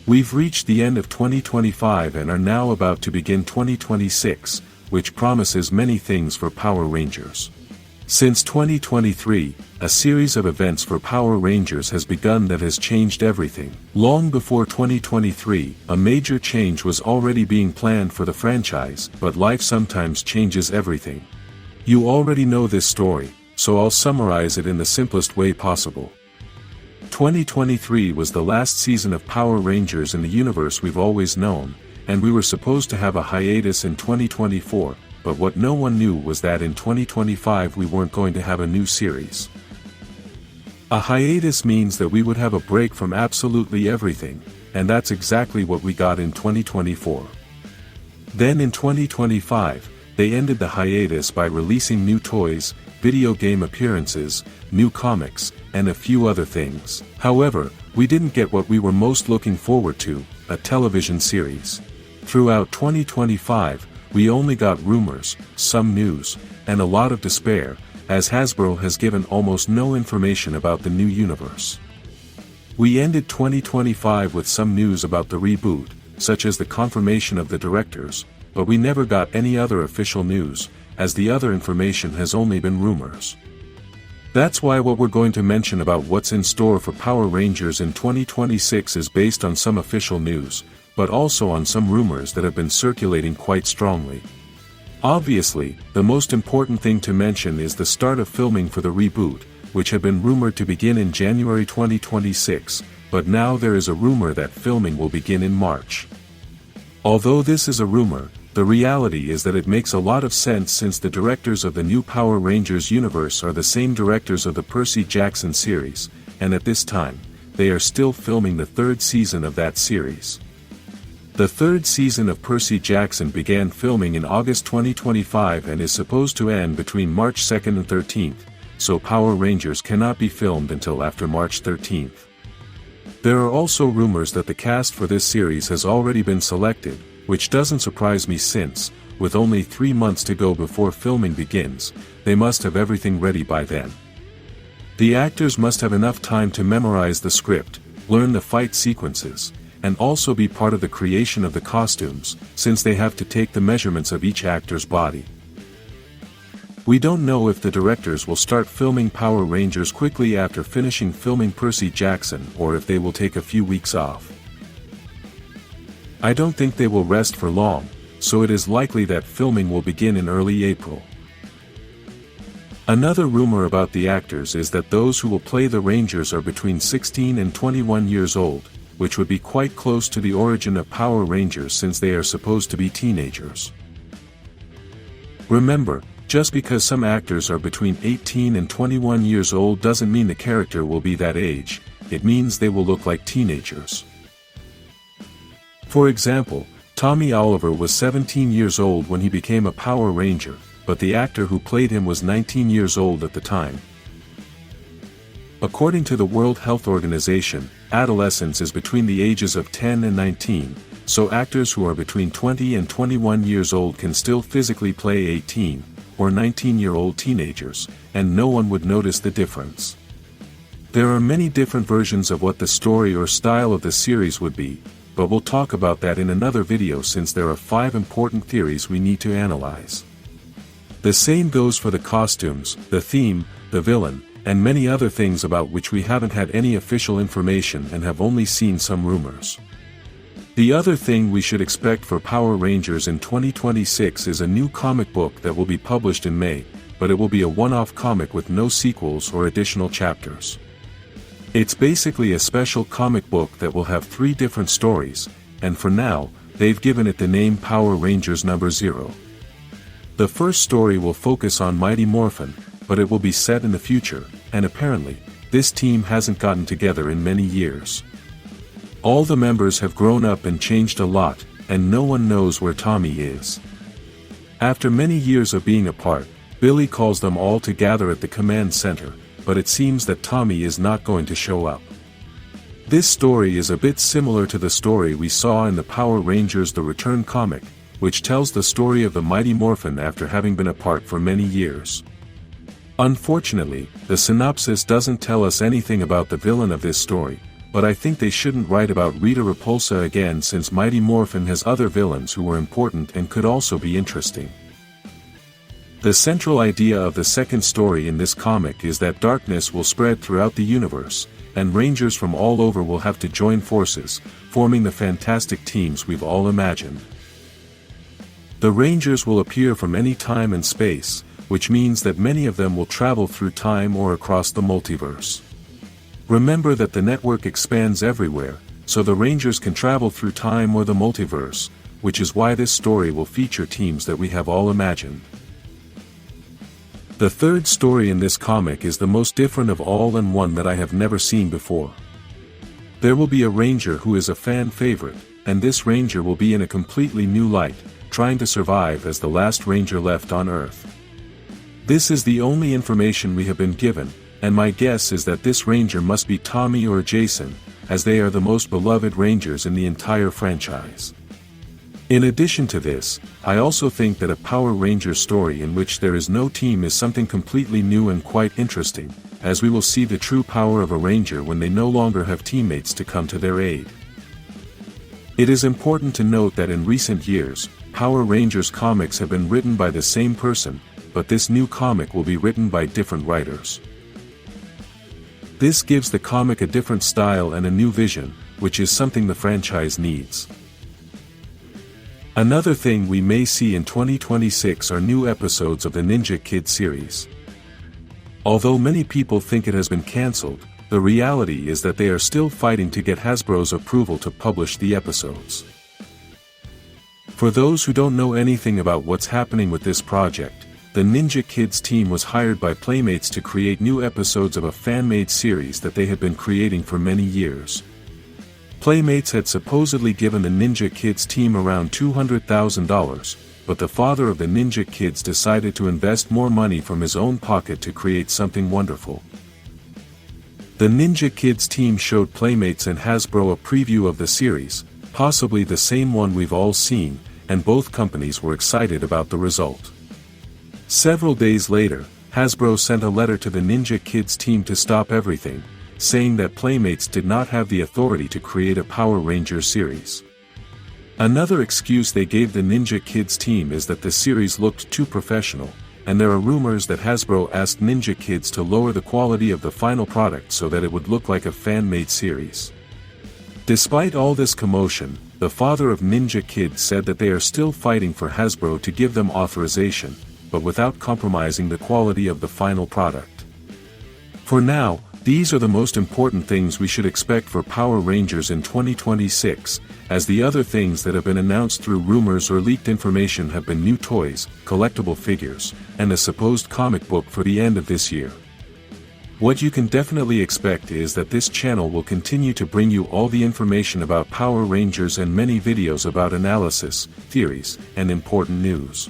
We've reached the end of 2025 and are now about to begin 2026, which promises many things for Power Rangers. Since 2023, a series of events for Power Rangers has begun that has changed everything. Long before 2023, a major change was already being planned for the franchise, but life sometimes changes everything. You already know this story, so I'll summarize it in the simplest way possible. 2023 was the last season of Power Rangers in the universe we've always known, and we were supposed to have a hiatus in 2024, but what no one knew was that in 2025 we weren't going to have a new series. A hiatus means that we would have a break from absolutely everything, and that's exactly what we got in 2024. Then in 2025, they ended the hiatus by releasing new toys, video game appearances, new comics, and a few other things. However, we didn't get what we were most looking forward to, a television series. Throughout 2025, we only got rumors, some news, and a lot of despair, as Hasbro has given almost no information about the new universe. We ended 2025 with some news about the reboot, such as the confirmation of the directors, but we never got any other official news, as the other information has only been rumors. That's why what we're going to mention about what's in store for Power Rangers in 2026 is based on some official news, but also on some rumors that have been circulating quite strongly. Obviously, the most important thing to mention is the start of filming for the reboot, which had been rumored to begin in January 2026, but now there is a rumor that filming will begin in March. Although this is a rumor, the reality is that it makes a lot of sense since the directors of the new Power Rangers universe are the same directors of the Percy Jackson series, and at this time, they are still filming the third season of that series. The third season of Percy Jackson began filming in August 2025 and is supposed to end between March 2nd and 13th, so Power Rangers cannot be filmed until after March 13th. There are also rumors that the cast for this series has already been selected, which doesn't surprise me since, with only 3 months to go before filming begins, they must have everything ready by then. The actors must have enough time to memorize the script, learn the fight sequences, and also be part of the creation of the costumes, since they have to take the measurements of each actor's body. We don't know if the directors will start filming Power Rangers quickly after finishing filming Percy Jackson or if they will take a few weeks off. I don't think they will rest for long, so it is likely that filming will begin in early April. Another rumor about the actors is that those who will play the Rangers are between 16 and 21 years old, which would be quite close to the origin of Power Rangers since they are supposed to be teenagers. Remember, just because some actors are between 18 and 21 years old doesn't mean the character will be that age, it means they will look like teenagers. For example, Tommy Oliver was 17 years old when he became a Power Ranger, but the actor who played him was 19 years old at the time. According to the World Health Organization, adolescence is between the ages of 10 and 19, so actors who are between 20 and 21 years old can still physically play 18 or 19-year-old teenagers, and no one would notice the difference. There are many different versions of what the story or style of the series would be, but we'll talk about that in another video since there are 5 important theories we need to analyze. The same goes for the costumes, the theme, the villain, and many other things about which we haven't had any official information and have only seen some rumors. The other thing we should expect for Power Rangers in 2026 is a new comic book that will be published in May, but it will be a one-off comic with no sequels or additional chapters. It's basically a special comic book that will have 3 different stories, and for now, they've given it the name Power Rangers No. 0. The first story will focus on Mighty Morphin, but it will be set in the future, and apparently, this team hasn't gotten together in many years. All the members have grown up and changed a lot, and no one knows where Tommy is. After many years of being apart, Billy calls them all to gather at the command center, but it seems that Tommy is not going to show up. This story is a bit similar to the story we saw in the Power Rangers The Return comic, which tells the story of the Mighty Morphin after having been apart for many years. Unfortunately, the synopsis doesn't tell us anything about the villain of this story, but I think they shouldn't write about Rita Repulsa again since Mighty Morphin has other villains who were important and could also be interesting. The central idea of the second story in this comic is that darkness will spread throughout the universe, and Rangers from all over will have to join forces, forming the fantastic teams we've all imagined. The Rangers will appear from any time and space, which means that many of them will travel through time or across the multiverse. Remember that the network expands everywhere, so the Rangers can travel through time or the multiverse, which is why this story will feature teams that we have all imagined. The third story in this comic is the most different of all and one that I have never seen before. There will be a Ranger who is a fan favorite, and this Ranger will be in a completely new light, trying to survive as the last Ranger left on Earth. This is the only information we have been given, and my guess is that this Ranger must be Tommy or Jason, as they are the most beloved Rangers in the entire franchise. In addition to this, I also think that a Power Rangers story in which there is no team is something completely new and quite interesting, as we will see the true power of a Ranger when they no longer have teammates to come to their aid. It is important to note that in recent years, Power Rangers comics have been written by the same person, but this new comic will be written by different writers. This gives the comic a different style and a new vision, which is something the franchise needs. Another thing we may see in 2026 are new episodes of the Ninja Kidz series. Although many people think it has been cancelled, the reality is that they are still fighting to get Hasbro's approval to publish the episodes. For those who don't know anything about what's happening with this project, the Ninja Kidz team was hired by Playmates to create new episodes of a fan-made series that they had been creating for many years. Playmates had supposedly given the Ninja Kidz team around $200,000, but the father of the Ninja Kidz decided to invest more money from his own pocket to create something wonderful. The Ninja Kidz team showed Playmates and Hasbro a preview of the series, possibly the same one we've all seen, and both companies were excited about the result. Several days later, Hasbro sent a letter to the Ninja Kidz team to stop everything, saying that Playmates did not have the authority to create a Power Rangers series. Another excuse they gave the Ninja Kidz team is that the series looked too professional, and there are rumors that Hasbro asked Ninja Kidz to lower the quality of the final product so that it would look like a fan-made series. Despite all this commotion, the father of Ninja Kidz said that they are still fighting for Hasbro to give them authorization, but without compromising the quality of the final product. For now, these are the most important things we should expect for Power Rangers in 2026, as the other things that have been announced through rumors or leaked information have been new toys, collectible figures, and a supposed comic book for the end of this year. What you can definitely expect is that this channel will continue to bring you all the information about Power Rangers and many videos about analysis, theories, and important news.